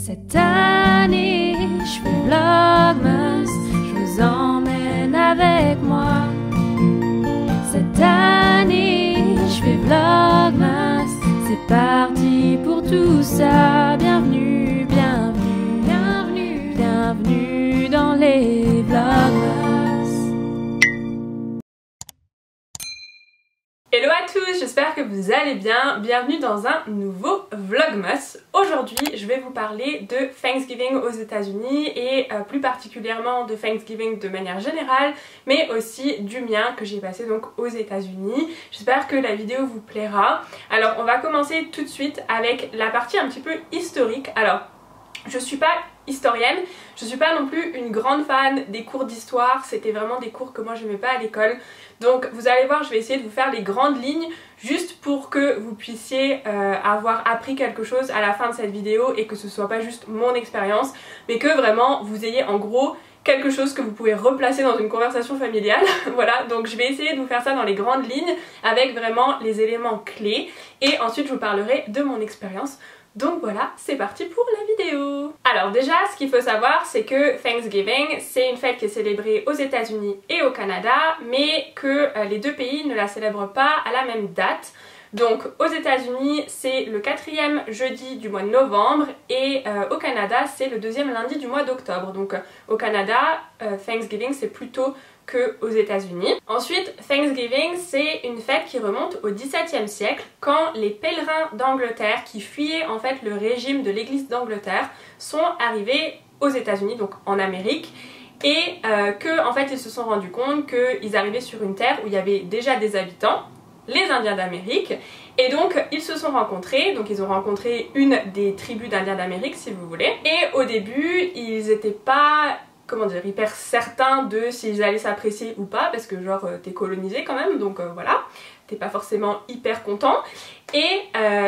Cette année, je fais Vlogmas, je vous emmène avec moi. Cette année, je fais Vlogmas, c'est parti pour tout ça. Bienvenue, bienvenue, bienvenue, bienvenue dans les Vlogmas. Hello à tous, j'espère que vous allez bien. Bienvenue dans un nouveau Vlogmas. Aujourd'hui, je vais vous parler de Thanksgiving aux États-Unis et plus particulièrement de Thanksgiving de manière générale, mais aussi du mien que j'ai passé donc aux États-Unis. J'espère que la vidéo vous plaira. Alors, on va commencer tout de suite avec la partie un petit peu historique. Alors, je suis pas historienne, je suis pas non plus une grande fan des cours d'histoire, c'était vraiment des cours que moi j'aimais pas à l'école. Donc vous allez voir, je vais essayer de vous faire les grandes lignes juste pour que vous puissiez avoir appris quelque chose à la fin de cette vidéo et que ce soit pas juste mon expérience, mais que vraiment vous ayez en gros quelque chose que vous pouvez replacer dans une conversation familiale. Voilà, donc je vais essayer de vous faire ça dans les grandes lignes avec vraiment les éléments clés et ensuite je vous parlerai de mon expérience. Donc voilà, c'est parti pour la vidéo. Alors déjà, ce qu'il faut savoir, c'est que Thanksgiving, c'est une fête qui est célébrée aux États-Unis et au Canada, mais que les deux pays ne la célèbrent pas à la même date. Donc aux États-Unis, c'est le 4e jeudi du mois de novembre et au Canada, c'est le 2e lundi du mois d'octobre. Donc au Canada, Thanksgiving, c'est plutôt que aux États-Unis. Ensuite, Thanksgiving, c'est une fête qui remonte au XVIIe siècle quand les pèlerins d'Angleterre qui fuyaient en fait le régime de l'Église d'Angleterre sont arrivés aux États-Unis, donc en Amérique, et que en fait ils se sont rendus compte qu'ils arrivaient sur une terre où il y avait déjà des habitants, les Indiens d'Amérique, et donc ils se sont rencontrés, donc ils ont rencontré une des tribus d'Indiens d'Amérique si vous voulez, et au début ils étaient pas, comment dire, hyper certains de s'ils allaient s'apprécier ou pas, parce que genre t'es colonisé quand même, donc voilà, t'es pas forcément hyper content. Et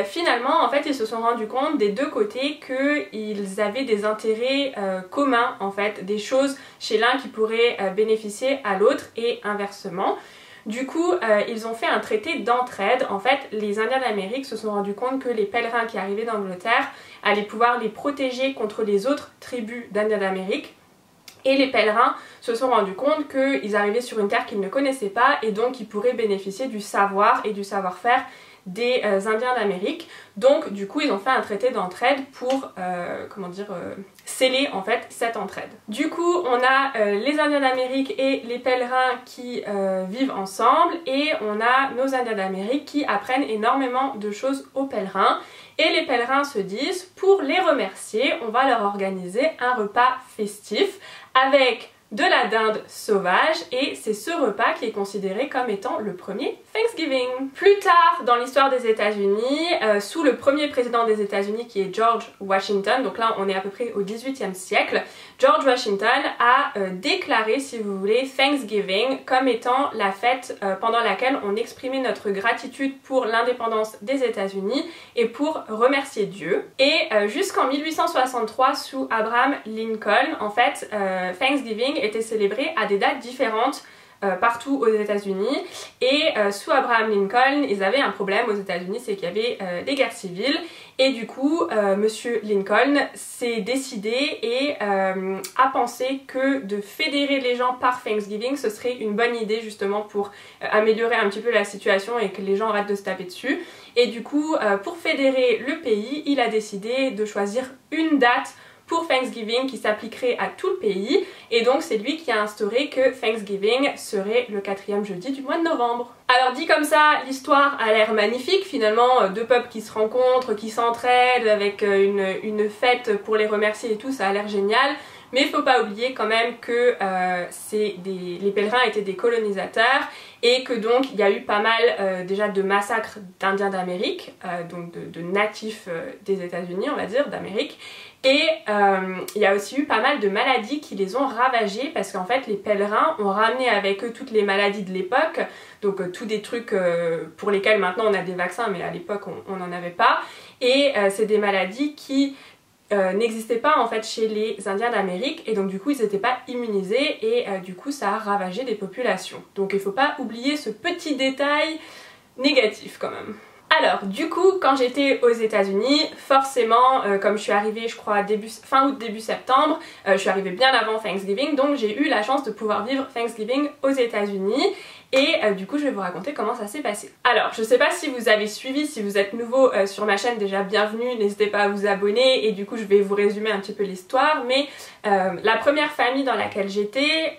finalement en fait ils se sont rendus compte des deux côtés qu'ils avaient des intérêts communs en fait, des choses chez l'un qui pourraient bénéficier à l'autre et inversement. Du coup, ils ont fait un traité d'entraide. En fait, les Indiens d'Amérique se sont rendus compte que les pèlerins qui arrivaient d'Angleterre allaient pouvoir les protéger contre les autres tribus d'Indiens d'Amérique. Et les pèlerins se sont rendus compte qu'ils arrivaient sur une terre qu'ils ne connaissaient pas et donc ils pourraient bénéficier du savoir et du savoir-faire des Indiens d'Amérique. Donc du coup ils ont fait un traité d'entraide pour sceller en fait cette entraide. Du coup on a les Indiens d'Amérique et les pèlerins qui vivent ensemble, et on a nos Indiens d'Amérique qui apprennent énormément de choses aux pèlerins. Et les pèlerins se disent, pour les remercier, on va leur organiser un repas festif avec de la dinde sauvage, et c'est ce repas qui est considéré comme étant le premier Thanksgiving. Plus tard dans l'histoire des États-Unis, sous le premier président des États-Unis qui est George Washington, donc là on est à peu près au XVIIIe siècle, George Washington a déclaré, si vous voulez, Thanksgiving comme étant la fête pendant laquelle on exprimait notre gratitude pour l'indépendance des États-Unis et pour remercier Dieu. Et jusqu'en 1863, sous Abraham Lincoln, en fait, Thanksgiving était célébré à des dates différentes partout aux États-Unis, et sous Abraham Lincoln ils avaient un problème aux États-Unis, c'est qu'il y avait des guerres civiles, et du coup monsieur Lincoln s'est décidé et a pensé que de fédérer les gens par Thanksgiving ce serait une bonne idée, justement pour améliorer un petit peu la situation et que les gens arrêtent de se taper dessus. Et du coup pour fédérer le pays, il a décidé de choisir une date pour Thanksgiving qui s'appliquerait à tout le pays, et donc c'est lui qui a instauré que Thanksgiving serait le 4e jeudi du mois de novembre. Alors dit comme ça, l'histoire a l'air magnifique finalement, deux peuples qui se rencontrent, qui s'entraident avec une fête pour les remercier et tout, ça a l'air génial. Mais il ne faut pas oublier quand même que les pèlerins étaient des colonisateurs, et que donc il y a eu pas mal déjà de massacres d'Indiens d'Amérique, donc de natifs des États-Unis on va dire, d'Amérique. Et il y a aussi eu pas mal de maladies qui les ont ravagés, parce qu'en fait les pèlerins ont ramené avec eux toutes les maladies de l'époque, donc tous des trucs pour lesquels maintenant on a des vaccins, mais à l'époque on n'en avait pas. Et c'est des maladies qui n'existaient pas en fait chez les Indiens d'Amérique, et donc du coup ils n'étaient pas immunisés, et du coup ça a ravagé des populations. Donc il ne faut pas oublier ce petit détail négatif quand même. Alors, du coup, quand j'étais aux États-Unis, forcément, comme je suis arrivée, je crois, fin août, début septembre, je suis arrivée bien avant Thanksgiving, donc j'ai eu la chance de pouvoir vivre Thanksgiving aux États-Unis. Et du coup je vais vous raconter comment ça s'est passé. Alors je sais pas si vous avez suivi, si vous êtes nouveau sur ma chaîne, déjà bienvenue, n'hésitez pas à vous abonner et du coup je vais vous résumer un petit peu l'histoire. Mais la première famille dans laquelle j'étais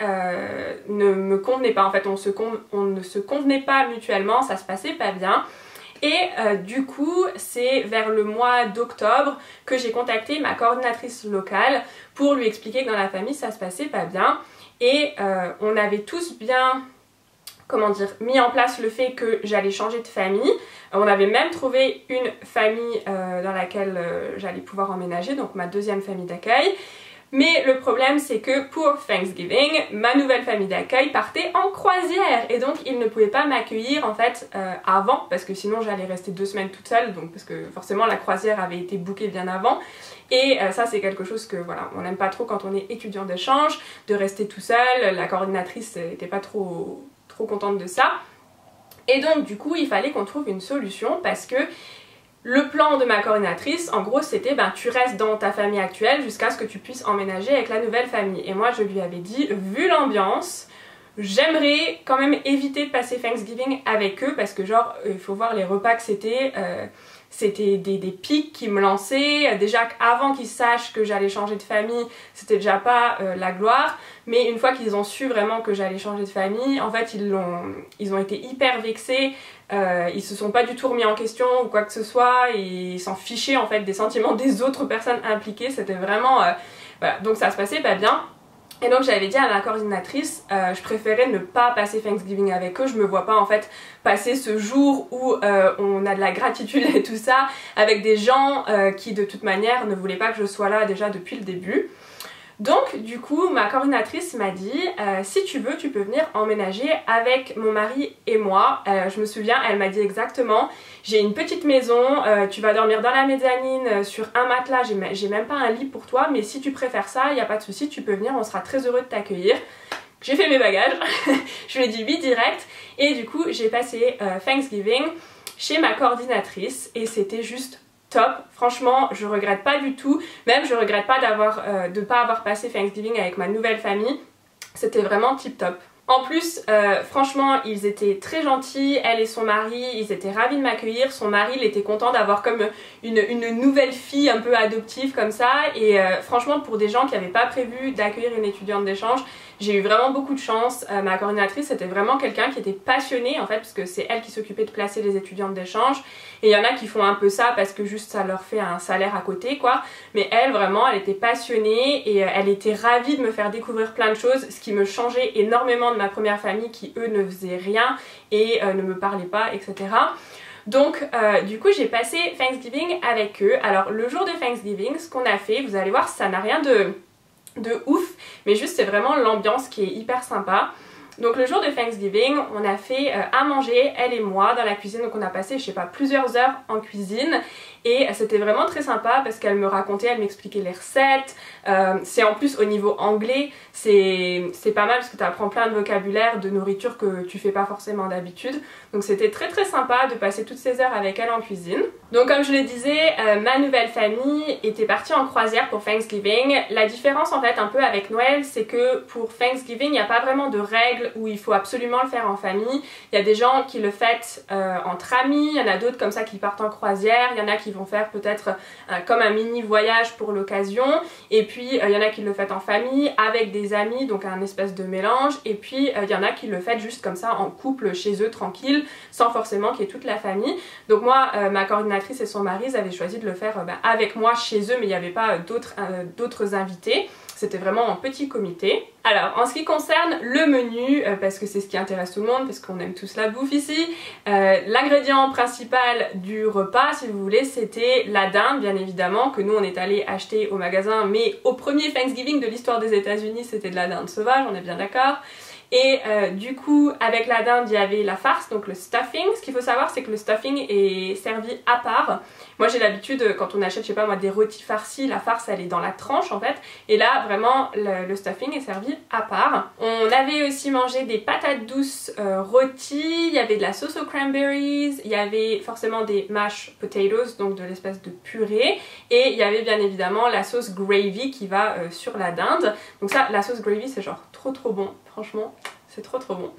ne me convenait pas, en fait on ne se convenait pas mutuellement, ça se passait pas bien. Et du coup c'est vers le mois d'octobre que j'ai contacté ma coordinatrice locale pour lui expliquer que dans la famille ça se passait pas bien. Et on avait tous bien, comment dire, mis en place le fait que j'allais changer de famille. On avait même trouvé une famille dans laquelle j'allais pouvoir emménager, donc ma deuxième famille d'accueil. Mais le problème c'est que pour Thanksgiving, ma nouvelle famille d'accueil partait en croisière et donc ils ne pouvaient pas m'accueillir en fait avant, parce que sinon j'allais rester 2 semaines toute seule, donc parce que forcément la croisière avait été bookée bien avant. Et ça c'est quelque chose que voilà, on n'aime pas trop quand on est étudiant d'échange, de rester tout seul. La coordinatrice n'était pas trop contente de ça. Et donc du coup il fallait qu'on trouve une solution parce que le plan de ma coordinatrice, en gros, c'était ben tu restes dans ta famille actuelle jusqu'à ce que tu puisses emménager avec la nouvelle famille. Et moi, je lui avais dit, vu l'ambiance, j'aimerais quand même éviter de passer Thanksgiving avec eux parce que genre, il faut voir les repas que c'était. C'était des pics qui me lançaient, déjà avant qu'ils sachent que j'allais changer de famille, c'était déjà pas la gloire, mais une fois qu'ils ont su vraiment que j'allais changer de famille, en fait ils ont été hyper vexés, ils se sont pas du tout remis en question ou quoi que ce soit, ils s'en fichaient en fait des sentiments des autres personnes impliquées, c'était vraiment... voilà, donc ça se passait pas bien. Et donc j'avais dit à ma coordinatrice, je préférais ne pas passer Thanksgiving avec eux, je me vois pas en fait passer ce jour où on a de la gratitude et tout ça avec des gens qui de toute manière ne voulaient pas que je sois là déjà depuis le début. Donc du coup ma coordinatrice m'a dit si tu veux tu peux venir emménager avec mon mari et moi. Je me souviens, elle m'a dit exactement, j'ai une petite maison, tu vas dormir dans la mezzanine sur un matelas, j'ai même pas un lit pour toi, mais si tu préfères ça, il n'y a pas de souci, tu peux venir, on sera très heureux de t'accueillir. J'ai fait mes bagages, je lui ai dit oui direct et du coup j'ai passé Thanksgiving chez ma coordinatrice et c'était juste top, franchement je regrette pas du tout, même je regrette pas de pas avoir passé Thanksgiving avec ma nouvelle famille, c'était vraiment tip top. En plus, franchement, ils étaient très gentils, elle et son mari, ils étaient ravis de m'accueillir. Son mari, il était content d'avoir comme une nouvelle fille un peu adoptive comme ça. Et franchement, pour des gens qui n'avaient pas prévu d'accueillir une étudiante d'échange, j'ai eu vraiment beaucoup de chance. Ma coordinatrice, c'était vraiment quelqu'un qui était passionné en fait, parce que c'est elle qui s'occupait de placer les étudiantes d'échange. Et il y en a qui font un peu ça parce que juste ça leur fait un salaire à côté quoi. Mais elle, vraiment, elle était passionnée et elle était ravie de me faire découvrir plein de choses, ce qui me changeait énormément de ma première famille qui eux ne faisaient rien et ne me parlaient pas, etc. Donc du coup j'ai passé Thanksgiving avec eux. Alors le jour de Thanksgiving, ce qu'on a fait, vous allez voir, ça n'a rien de ouf, mais juste c'est vraiment l'ambiance qui est hyper sympa. Donc le jour de Thanksgiving, on a fait à manger, elle et moi, dans la cuisine. Donc on a passé, je sais pas, plusieurs heures en cuisine. Et c'était vraiment très sympa parce qu'elle me racontait, elle m'expliquait les recettes. C'est en plus au niveau anglais, c'est pas mal parce que tu apprends plein de vocabulaire, de nourriture que tu fais pas forcément d'habitude. Donc c'était très très sympa de passer toutes ces heures avec elle en cuisine. Donc comme je le disais, ma nouvelle famille était partie en croisière pour Thanksgiving. La différence en fait un peu avec Noël, c'est que pour Thanksgiving, il n'y a pas vraiment de règles où il faut absolument le faire en famille. Il y a des gens qui le fêtent entre amis, il y en a d'autres comme ça qui partent en croisière, il y en a qui vont faire peut-être comme un mini voyage pour l'occasion, et puis il y en a qui le fêtent en famille avec des amis, donc un espèce de mélange, et puis il y en a qui le fêtent juste comme ça en couple chez eux tranquille sans forcément qu'il y ait toute la famille. Donc moi ma coordinatrice et son mari ils avaient choisi de le faire avec moi chez eux, mais il n'y avait pas d'autres invités. C'était vraiment en petit comité. Alors en ce qui concerne le menu, parce que c'est ce qui intéresse tout le monde, parce qu'on aime tous la bouffe ici, l'ingrédient principal du repas, si vous voulez, c'était la dinde, bien évidemment, que nous on est allé acheter au magasin, mais au premier Thanksgiving de l'histoire des États-Unis, c'était de la dinde sauvage, on est bien d'accord. Et du coup avec la dinde il y avait la farce, donc le stuffing. Ce qu'il faut savoir c'est que le stuffing est servi à part. Moi j'ai l'habitude quand on achète, je sais pas moi, des rôtis farcis, la farce elle est dans la tranche en fait, et là vraiment le stuffing est servi à part. On avait aussi mangé des patates douces rôties, il y avait de la sauce aux cranberries, il y avait forcément des mashed potatoes, donc de l'espèce de purée, et il y avait bien évidemment la sauce gravy qui va sur la dinde. Donc ça, la sauce gravy c'est genre trop bon, franchement c'est trop bon.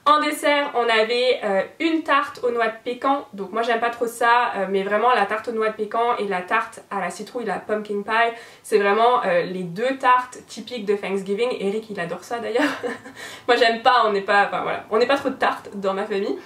En dessert, on avait une tarte aux noix de pécan, donc moi j'aime pas trop ça, mais vraiment la tarte aux noix de pécan et la tarte à la citrouille, la pumpkin pie, c'est vraiment les deux tartes typiques de Thanksgiving. Eric il adore ça d'ailleurs. Moi j'aime pas, on n'est pas trop de tartes dans ma famille.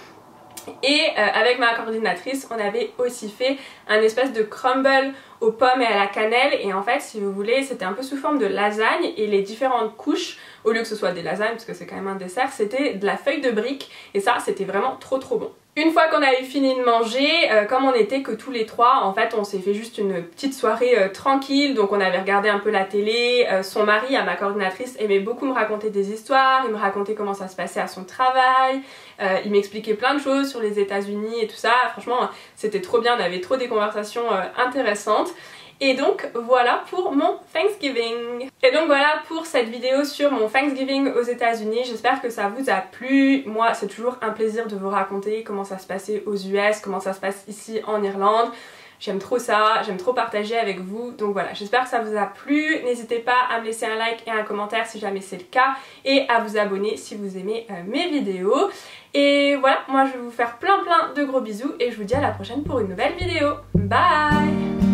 Et avec ma coordinatrice, on avait aussi fait un espèce de crumble aux pommes et à la cannelle, et en fait si vous voulez c'était un peu sous forme de lasagne, et les différentes couches, au lieu que ce soit des lasagnes parce que c'est quand même un dessert, c'était de la feuille de brique, et ça c'était vraiment trop bon. Une fois qu'on avait fini de manger, comme on n'était que tous les trois, en fait on s'est fait juste une petite soirée tranquille, donc on avait regardé un peu la télé. Son mari, à ma coordinatrice, aimait beaucoup me raconter des histoires, il me racontait comment ça se passait à son travail, il m'expliquait plein de choses sur les États-Unis et tout ça. Franchement c'était trop bien, on avait trop des conversations intéressantes. Et donc voilà pour mon Thanksgiving. Et donc voilà pour cette vidéo sur mon Thanksgiving aux États-Unis. J'espère que ça vous a plu. Moi c'est toujours un plaisir de vous raconter comment ça se passait aux US, comment ça se passe ici en Irlande. J'aime trop ça, j'aime trop partager avec vous. Donc voilà, j'espère que ça vous a plu. N'hésitez pas à me laisser un like et un commentaire si jamais c'est le cas, et à vous abonner si vous aimez mes vidéos. Et voilà, moi je vais vous faire plein de gros bisous, et je vous dis à la prochaine pour une nouvelle vidéo. Bye!